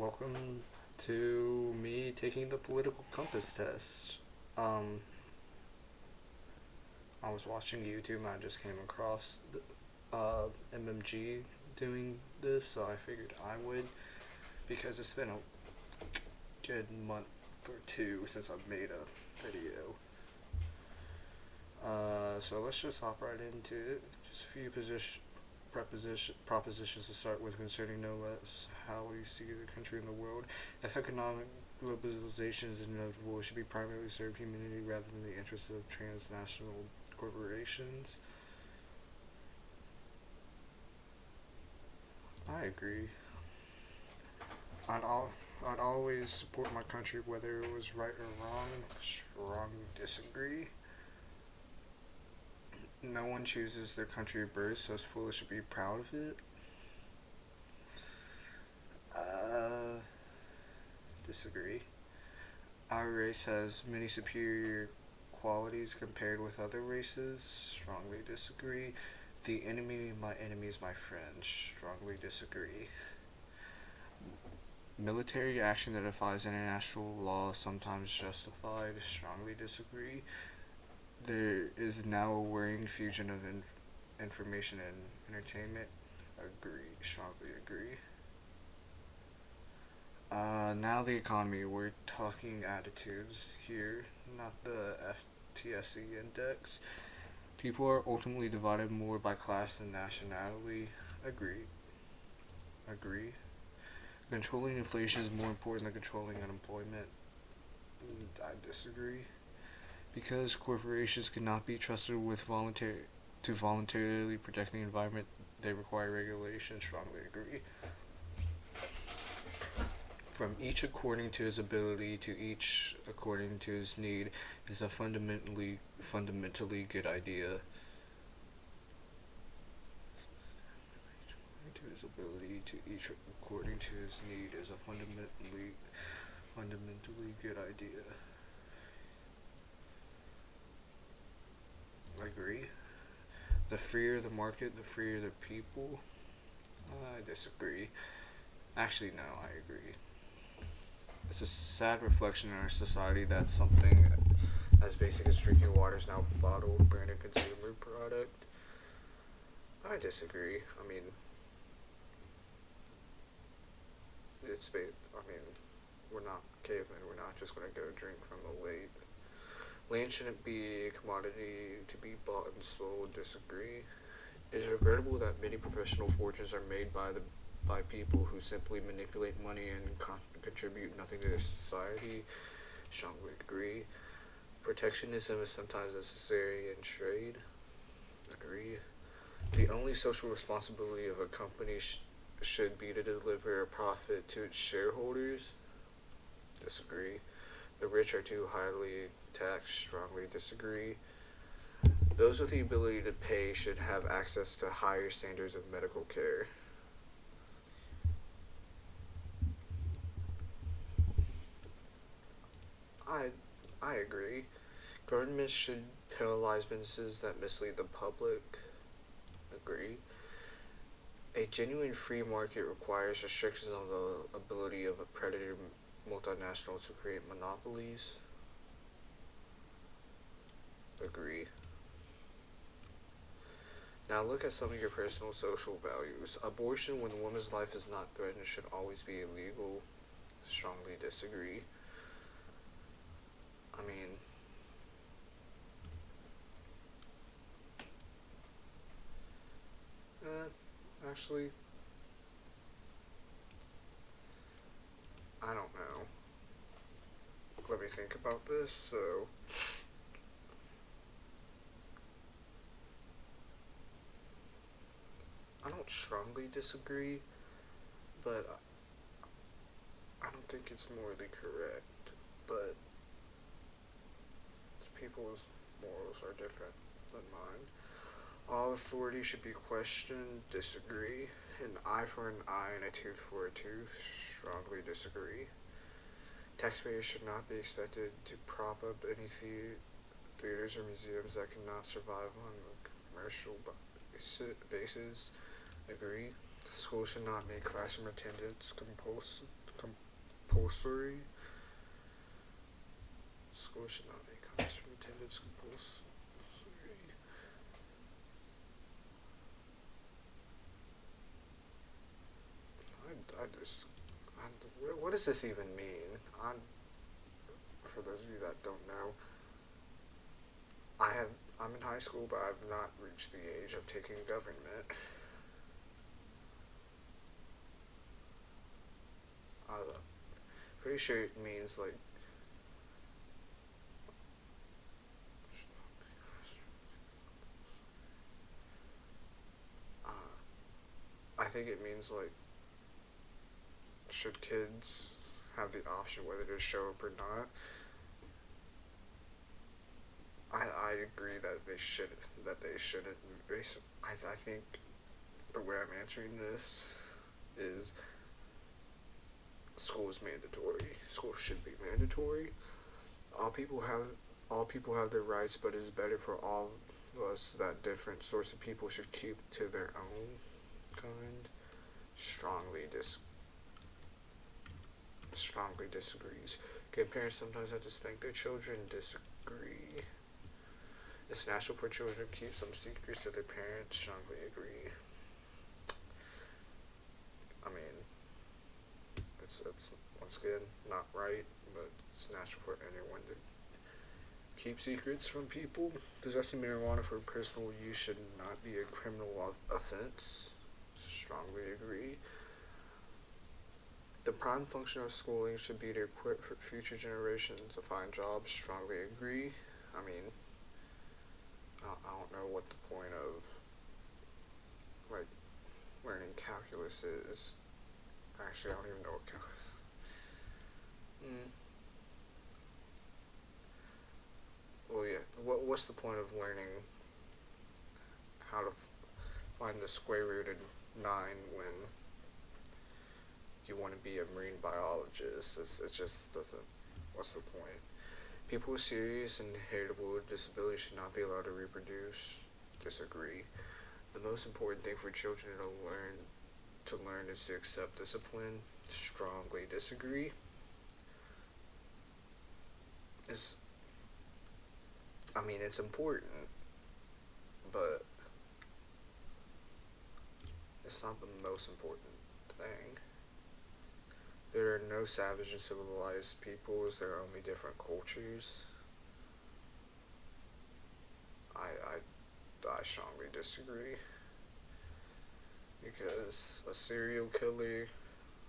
Welcome to me taking the political compass test. Um, I was watching YouTube and I just came across MMG doing this, so I figured I would because it's been a good month or two since I've made a video. So let's just hop right into it. Just a few propositions to start with concerning no less how we see the country and the world. If economic globalization is inevitable, it should be primarily serve humanity rather than the interests of transnational corporations. I agree. I'd, al- I'd always support my country whether it was right or wrong. Strongly disagree. No one chooses their country of birth, so it's foolish to be proud of it. Uh, Disagree. Our race has many superior qualities compared with other races. Strongly disagree. The enemy, my enemy is my friend. Strongly disagree. Military action that defies international law sometimes justified. Strongly disagree. There is now a worrying fusion of information and entertainment. Agree. Strongly agree. Now the economy. We're talking attitudes here, not the FTSE index. People are ultimately divided more by class than nationality. Agree. Agree. Controlling inflation is more important than controlling unemployment. I disagree. Because corporations cannot be trusted with voluntarily protect the environment, they require regulation. Strongly agree. From each according to his ability to each according to his need is a fundamentally good idea. To his ability to each according to his need is a fundamentally good idea. I agree. The freer the market, the freer the people. I disagree. Actually, no, I agree. It's a sad reflection in our society that something as basic as drinking water is now a bottled, branded consumer product. I disagree. I mean, I mean, we're not cavemen. We're not just gonna go drink from a lake. Land shouldn't be a commodity to be bought and sold. Disagree. It is regrettable that many professional fortunes are made by people who simply manipulate money and contribute nothing to society. Strongly agree. Protectionism is sometimes necessary in trade. Agree. The only social responsibility of a company should be to deliver a profit to its shareholders. Disagree. The rich are too highly taxed. Strongly disagree. Those with the ability to pay should have access to higher standards of medical care. I I agree. Governments should penalize businesses that mislead the public. Agree. A genuine free market requires restrictions on the ability of a predator multinational to create monopolies. Agree. Now look at some of your personal social values. Abortion when a woman's life is not threatened should always be illegal. Strongly disagree. I mean, actually, I don't know. Let me think about this. So, I don't strongly disagree, but I don't think it's morally correct. But people's morals are different than mine. All authority should be questioned. Disagree. An eye for an eye and a tooth for a tooth. Strongly disagree. Taxpayers should not be expected to prop up any theaters or museums that cannot survive on a commercial basis. Agree. Schools should not make classroom attendance compulsory. School should not make classroom attendance compulsory. I just, what does this even mean? For those of you that don't know, I'm in high school, but I've not reached the age of taking government. I'm pretty sure it means like I think it means like should kids have the option whether to show up or not. I agree that they should that they shouldn't. I think the way I'm answering this is school is mandatory. School should be mandatory. All people have all people have their rights, but it's better for all of us that different sorts of people should keep to their own kind. Strongly strongly disagrees. Okay, parents sometimes have to spank their children. Disagree. It's natural for children to keep some secrets to their parents. Strongly agree. I mean, it's once again not right, but it's natural for anyone to keep secrets from people. Possessing marijuana for personal use should not be a criminal offense. Strongly agree. The prime function of schooling should be to equip for future generations to find jobs. Strongly agree. I mean, I don't know what the point of like learning calculus is. Actually, I don't even know what calculus. Well, yeah. What's the point of learning how to find the square root of 9 when you want to be a marine biologist? It just doesn't. What's the point? People with serious and heritable disabilities should not be allowed to reproduce. Disagree. The most important thing for children to learn is to accept discipline. Strongly disagree. It's I mean it's important, but it's not the most important thing. There are no savage and civilized peoples, there are only different cultures. I strongly disagree. Because a serial killer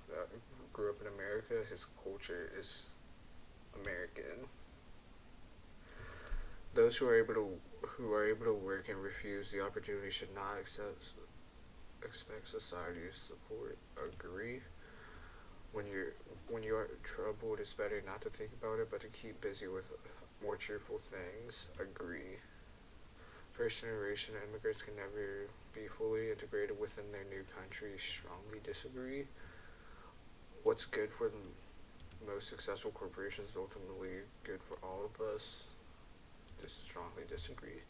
that grew up in America, his culture is American. Those who are able to work and refuse the opportunity should not expect society's support. Agree. When you are troubled, it's better not to think about it, but to keep busy with more cheerful things. Agree. First generation immigrants can never be fully integrated within their new country. Strongly disagree. What's good for the most successful corporations is ultimately good for all of us. Strongly disagree.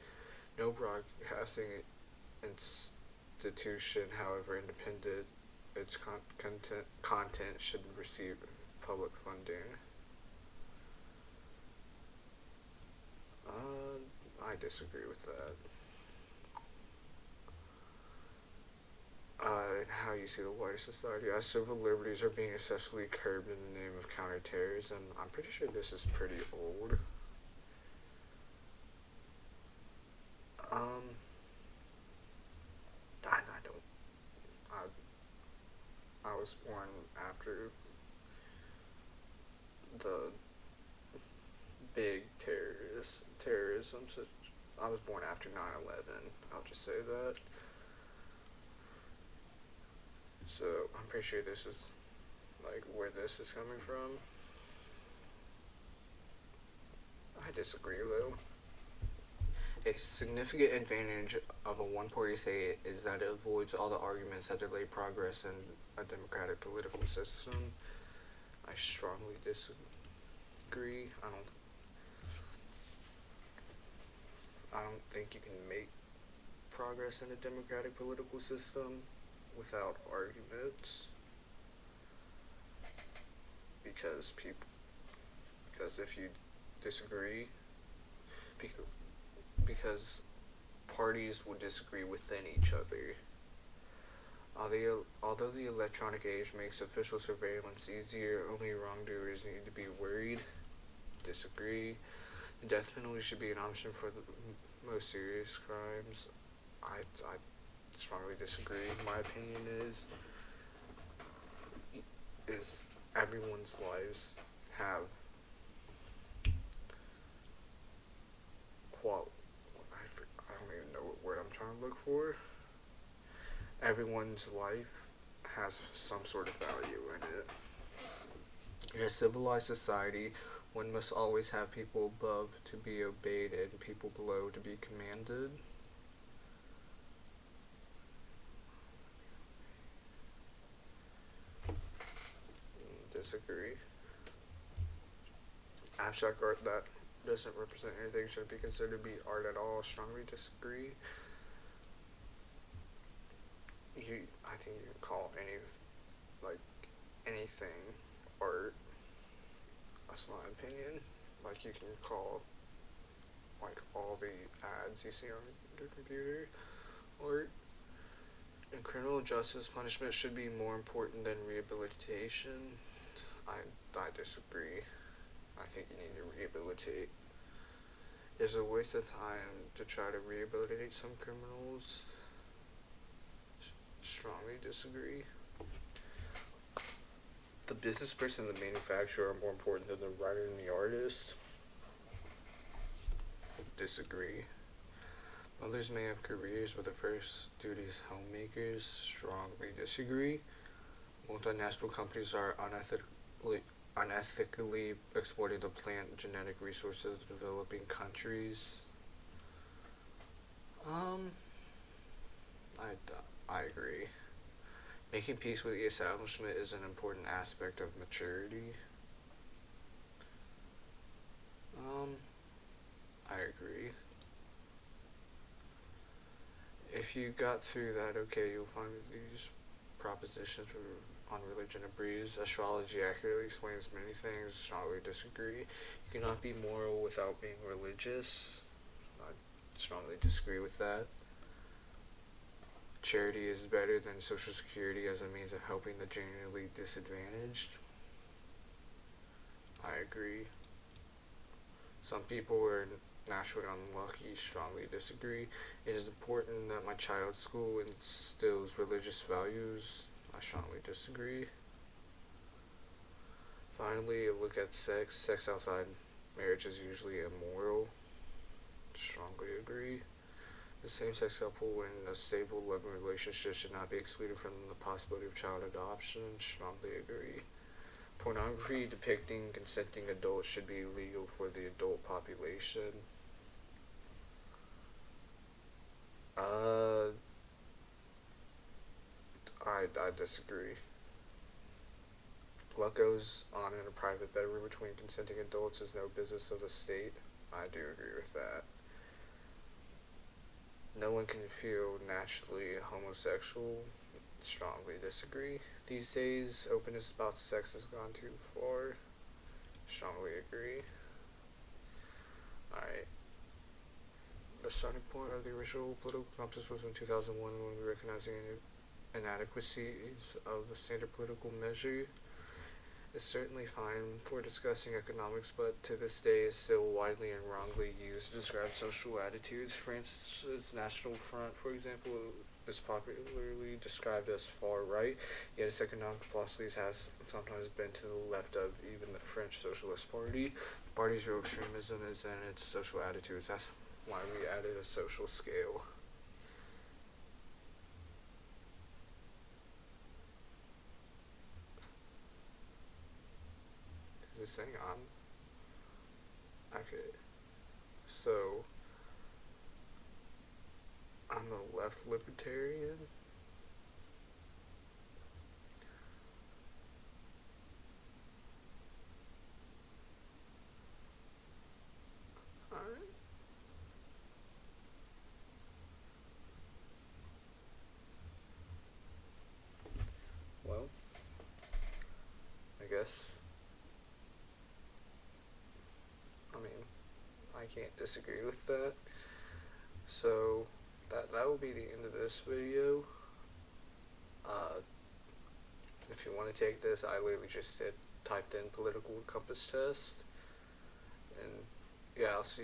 No broadcasting institution, however independent its content should receive public funding. I disagree with that. How you see the wider society as civil liberties are being excessively curbed in the name of counterterrorism. I'm pretty sure this is pretty old. I don't. I was born after the big terrorism. So I was born after 9/11. I'll just say that. So I'm pretty sure this is like where this is coming from. I disagree though. A significant advantage of a one-party state is that it avoids all the arguments that delay progress in a democratic political system. I strongly disagree. I don't think you can make progress in a democratic political system without arguments. because if you disagree, because parties will disagree within each other. Although the electronic age makes official surveillance easier, only wrongdoers need to be worried. Disagree. The death penalty should be an option for the most serious crimes. I strongly disagree. My opinion is everyone's lives have I don't even know what word I'm trying to look for. Everyone's life has some sort of value in it. In a civilized society, one must always have people above to be obeyed and people below to be commanded. Disagree. Abstract art that doesn't represent anything shouldn't be considered to be art at all. Strongly disagree. I think you can call anything art. That's my opinion. Like, you can call all the ads you see on your computer art. In criminal justice, punishment should be more important than rehabilitation. I disagree. I think you need to rehabilitate. It's a waste of time to try to rehabilitate some criminals. Strongly disagree. The business person and the manufacturer are more important than the writer and the artist. Disagree. Mothers may have careers, but the first duty is homemakers. Strongly disagree. Multinational companies are unethically exploiting the plant genetic resources of developing countries. I agree. Making peace with the establishment is an important aspect of maturity. I agree. If you got through that, okay, you'll find these propositions on religion and breeds. Astrology accurately explains many things. Strongly disagree. You cannot be moral without being religious. I strongly disagree with that. Charity is better than Social Security as a means of helping the genuinely disadvantaged. I agree. Some people are naturally unlucky. Strongly disagree. It is important that my child's school instills religious values. I strongly disagree. Finally, a look at sex. Sex outside marriage is usually immoral. Strongly agree. The same-sex couple in a stable, loving relationship should not be excluded from the possibility of child adoption. Strongly agree. Pornography depicting consenting adults should be illegal for the adult population. I disagree. What goes on in a private bedroom between consenting adults is no business of the state. I do agree with that. No one can feel naturally homosexual. Strongly disagree. These days, openness about sex has gone too far. Strongly agree. Alright. The starting point of the original political compass was in 2001 when we recognized the inadequacies of the standard political measure. It's certainly fine for discussing economics, but to this day is still widely and wrongly used to describe social attitudes. France's National Front, for example, is popularly described as far right, yet its economic philosophies has sometimes been to the left of even the French Socialist Party. The party's real extremism is in its social attitudes. That's why we added a social scale. Is it saying okay, so I'm a left libertarian. Alright. Well, I guess I can't disagree with that. So that will be the end of this video. If you want to take this, I literally just typed in political compass test, and yeah, I'll see